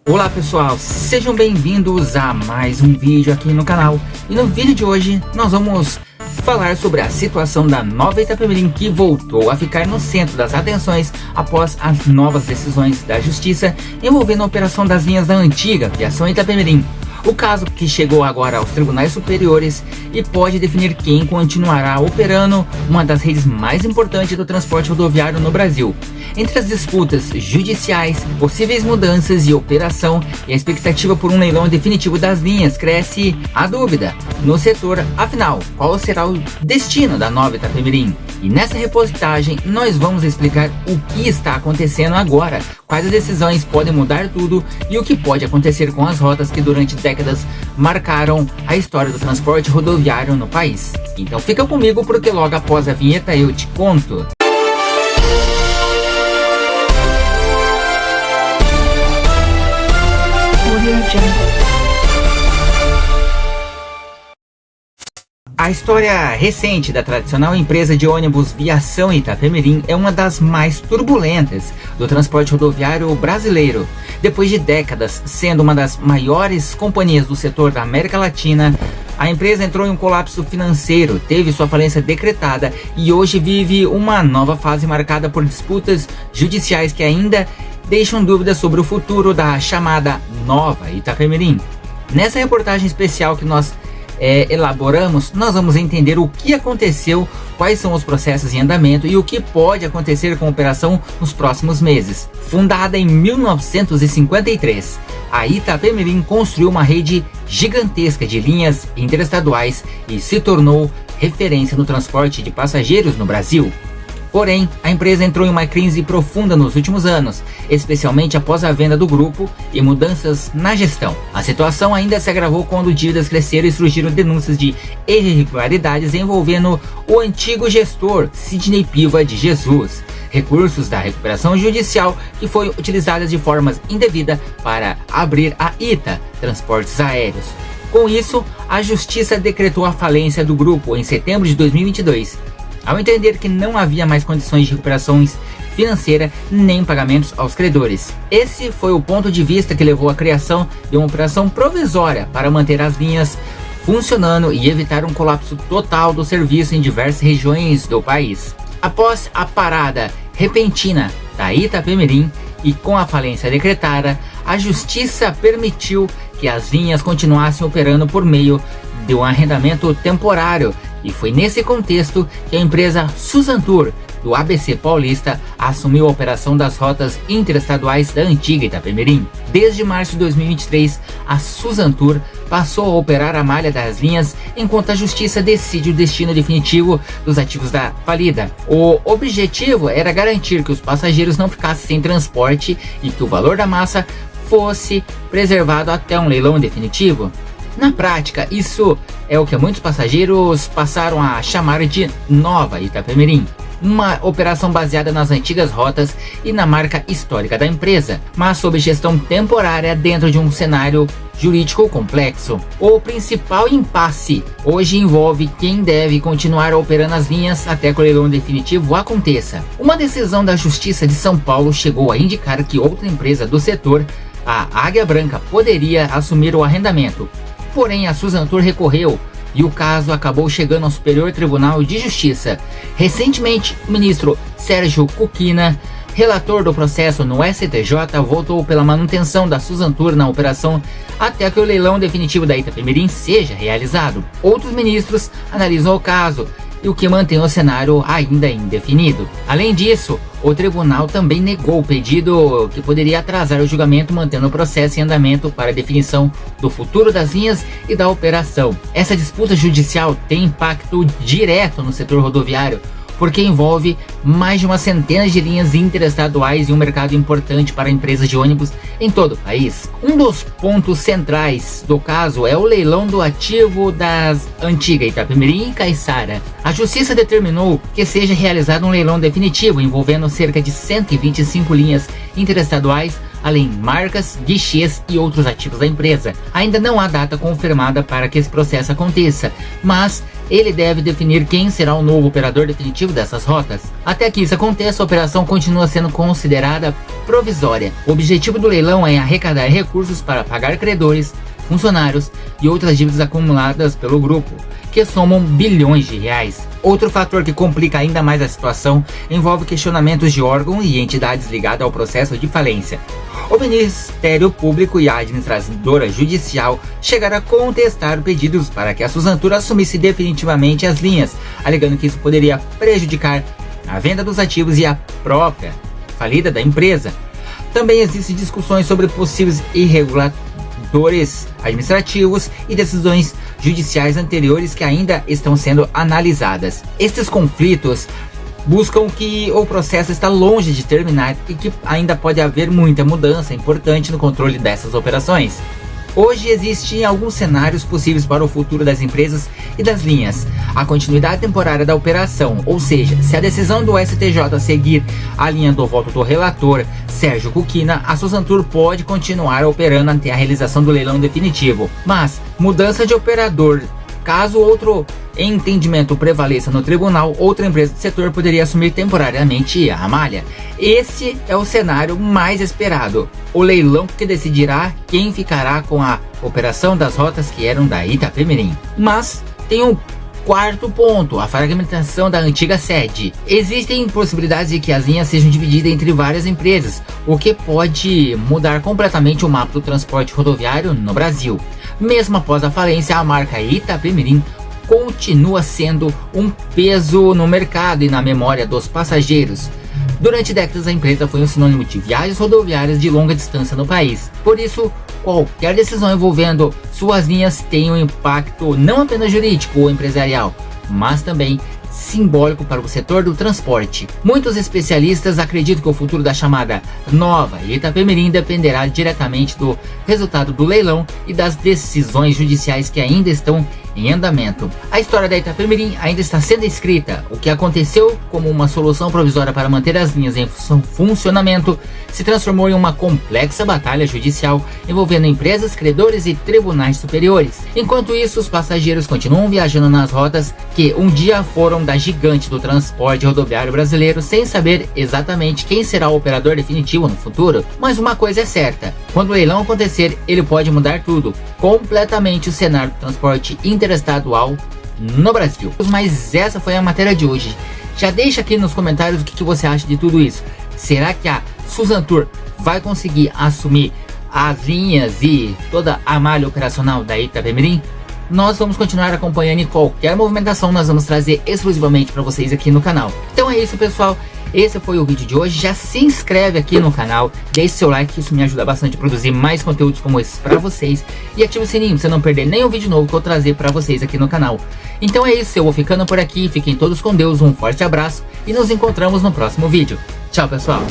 Olá pessoal, sejam bem-vindos a mais um vídeo aqui no canal. E no vídeo de hoje nós vamos falar sobre a situação da Nova Itapemirim, que voltou a ficar no centro das atenções após as novas decisões da Justiça envolvendo a operação das linhas da antiga Viação Itapemirim. O caso que chegou agora aos tribunais superiores e pode definir quem continuará operando uma das redes mais importantes do transporte rodoviário no Brasil. Entre as disputas judiciais, possíveis mudanças de operação e a expectativa por um leilão definitivo das linhas, cresce a dúvida no setor. Afinal, qual será o destino da Nova Itapemirim? E nessa reportagem nós vamos explicar o que está acontecendo agora, quais as decisões podem mudar tudo e o que pode acontecer com as rotas que durante décadas marcaram a história do transporte rodoviário no país. Então fica comigo, porque logo após a vinheta eu te conto. A história recente da tradicional empresa de ônibus Viação Itapemirim é uma das mais turbulentas do transporte rodoviário brasileiro. Depois de décadas sendo uma das maiores companhias do setor da América Latina, a empresa entrou em um colapso financeiro, teve sua falência decretada e hoje vive uma nova fase marcada por disputas judiciais que ainda deixam dúvidas sobre o futuro da chamada Nova Itapemirim. Nessa reportagem especial que nós elaboramos, nós vamos entender o que aconteceu, quais são os processos em andamento e o que pode acontecer com a operação nos próximos meses. Fundada em 1953, a Itapemirim construiu uma rede gigantesca de linhas interestaduais e se tornou referência no transporte de passageiros no Brasil. Porém, a empresa entrou em uma crise profunda nos últimos anos, especialmente após a venda do grupo e mudanças na gestão. A situação ainda se agravou quando dívidas cresceram e surgiram denúncias de irregularidades envolvendo o antigo gestor Sidney Piva de Jesus. Recursos da recuperação judicial que foi utilizadas de forma indevida para abrir a ITA Transportes Aéreos. Com isso, a justiça decretou a falência do grupo em setembro de 2022. Ao entender que não havia mais condições de recuperação financeira nem pagamentos aos credores. Esse foi o ponto de vista que levou à criação de uma operação provisória para manter as linhas funcionando e evitar um colapso total do serviço em diversas regiões do país. Após a parada repentina da Itapemirim e com a falência decretada, a justiça permitiu que as linhas continuassem operando por meio de um arrendamento temporário. E foi nesse contexto que a empresa Suzantur, do ABC Paulista, assumiu a operação das rotas interestaduais da antiga Itapemirim. Desde março de 2023, a Suzantur passou a operar a malha das linhas enquanto a justiça decide o destino definitivo dos ativos da falida. O objetivo era garantir que os passageiros não ficassem sem transporte e que o valor da massa fosse preservado até um leilão definitivo. Na prática, isso é o que muitos passageiros passaram a chamar de Nova Itapemirim, uma operação baseada nas antigas rotas e na marca histórica da empresa, mas sob gestão temporária dentro de um cenário jurídico complexo. O principal impasse hoje envolve quem deve continuar operando as linhas até que o leilão definitivo aconteça. Uma decisão da Justiça de São Paulo chegou a indicar que outra empresa do setor, a Águia Branca, poderia assumir o arrendamento. Porém, a Suzantur recorreu e o caso acabou chegando ao Superior Tribunal de Justiça. Recentemente, o ministro Sérgio Cuquina, relator do processo no STJ, votou pela manutenção da Suzantur na operação até que o leilão definitivo da Itapemirim seja realizado. Outros ministros analisam o caso, e o que mantém o cenário ainda indefinido. Além disso, o tribunal também negou o pedido que poderia atrasar o julgamento, mantendo o processo em andamento para a definição do futuro das linhas e da operação. Essa disputa judicial tem impacto direto no setor rodoviário, porque envolve mais de uma centena de linhas interestaduais e um mercado importante para empresas de ônibus em todo o país. Um dos pontos centrais do caso é o leilão do ativo das antigas Itapemirim e Caiçara. A justiça determinou que seja realizado um leilão definitivo envolvendo cerca de 125 linhas interestaduais além marcas, guichês e outros ativos da empresa. Ainda não há data confirmada para que esse processo aconteça, mas ele deve definir quem será o novo operador definitivo dessas rotas. Até que isso aconteça, a operação continua sendo considerada provisória. O objetivo do leilão é arrecadar recursos para pagar credores, funcionários e outras dívidas acumuladas pelo grupo, que somam bilhões de reais. Outro fator que complica ainda mais a situação envolve questionamentos de órgãos e entidades ligadas ao processo de falência. O Ministério Público e a administradora judicial chegaram a contestar pedidos para que a Suzantur assumisse definitivamente as linhas, alegando que isso poderia prejudicar a venda dos ativos e a própria falida da empresa. Também existem discussões sobre possíveis irregularidades administrativos e decisões judiciais anteriores que ainda estão sendo analisadas. Estes conflitos buscam que o processo está longe de terminar e que ainda pode haver muita mudança importante no controle dessas operações. Hoje existem alguns cenários possíveis para o futuro das empresas e das linhas. A continuidade temporária da operação, ou seja, se a decisão do STJ seguir a linha do voto do relator Sérgio Cuquina, a Suzantur pode continuar operando até a realização do leilão definitivo. Mas mudança de operador, caso outro entendimento prevaleça no tribunal, outra empresa do setor poderia assumir temporariamente a malha. Esse é o cenário mais esperado, o leilão que decidirá quem ficará com a operação das rotas que eram da Itapemirim. Mas tem um quarto ponto, a fragmentação da antiga sede. Existem possibilidades de que as linhas sejam divididas entre várias empresas, o que pode mudar completamente o mapa do transporte rodoviário no Brasil. Mesmo após a falência, a marca Itapemirim continua sendo um peso no mercado e na memória dos passageiros. Durante décadas, a empresa foi um sinônimo de viagens rodoviárias de longa distância no país. Por isso, qualquer decisão envolvendo suas linhas tem um impacto não apenas jurídico ou empresarial, mas também simbólico para o setor do transporte. Muitos especialistas acreditam que o futuro da chamada nova Itapemirim dependerá diretamente do resultado do leilão e das decisões judiciais que ainda estão em andamento. A história da Itapemirim ainda está sendo escrita. O que aconteceu como uma solução provisória para manter as linhas em funcionamento se transformou em uma complexa batalha judicial envolvendo empresas, credores e tribunais superiores. Enquanto isso, os passageiros continuam viajando nas rotas que um dia foram da gigante do transporte rodoviário brasileiro, sem saber exatamente quem será o operador definitivo no futuro. Mas uma coisa é certa: quando o leilão acontecer, ele pode mudar tudo, completamente o cenário do transporte interestadual no Brasil. Mas essa foi a matéria de hoje. Já deixa aqui nos comentários o que você acha de tudo isso. Será que a Suzantur vai conseguir assumir as linhas e toda a malha operacional da Itapemirim? Nós vamos continuar acompanhando e qualquer movimentação nós vamos trazer exclusivamente para vocês aqui no canal. Então é isso, pessoal. Esse foi o vídeo de hoje. Já se inscreve aqui no canal, deixe seu like, isso me ajuda bastante a produzir mais conteúdos como esses para vocês. E ative o sininho para você não perder nenhum vídeo novo que eu trazer para vocês aqui no canal. Então é isso, eu vou ficando por aqui. Fiquem todos com Deus, um forte abraço e nos encontramos no próximo vídeo. Tchau, pessoal.